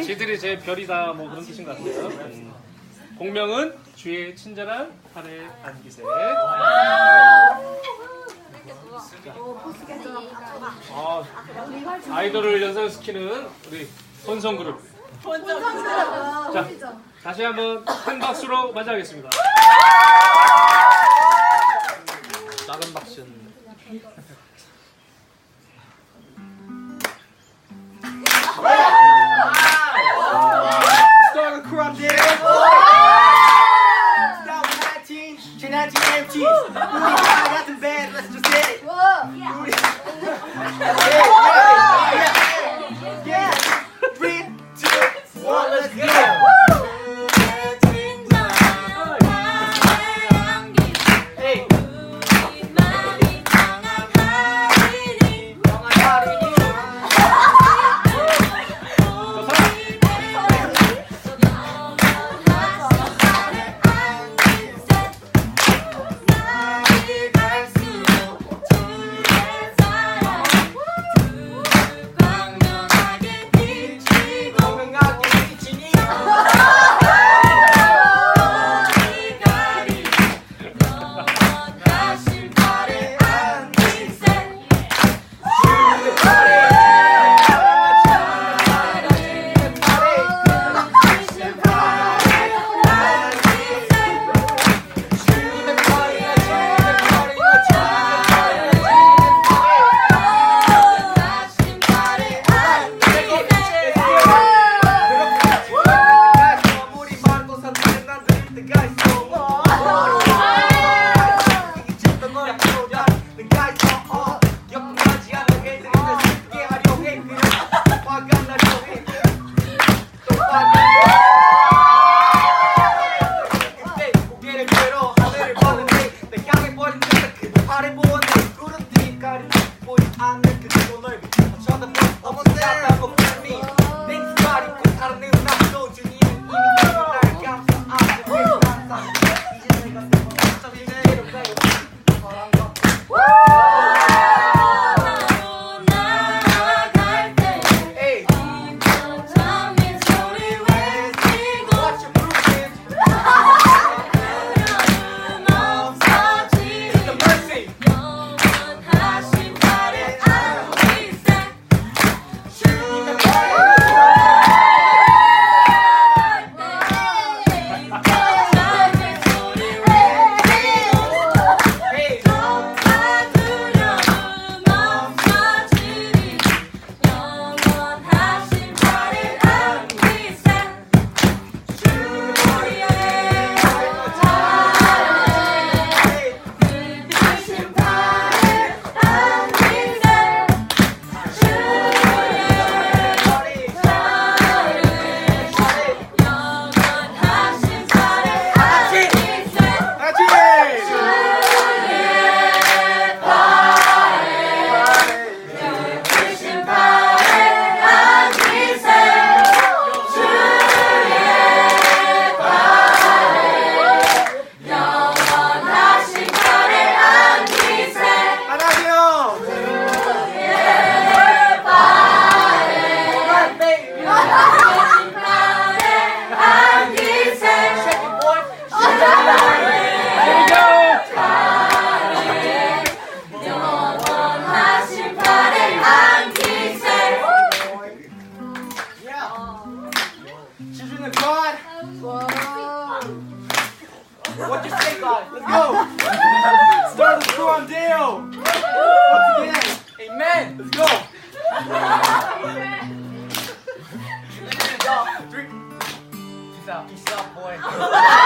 지들이 제 별이다 뭐 그런 뜻인 것 같아요. 공명은 주의 친절한 팔에 안기세. 아이돌을 연상시키는 우리 혼성그룹. 자, 다시 한번 큰 박수로 맞이하겠습니다. 작은 박수는 Started crop day. 2019, 2019 MT. 우리 다 같은 band, let's just get it. 우리 yeah. 3, 2, 1, let's go. Hey. What you say, guys? Let's go. Start the crew on Dale. Once again. Amen. Let's go. Three. Peace out. Peace out, boy.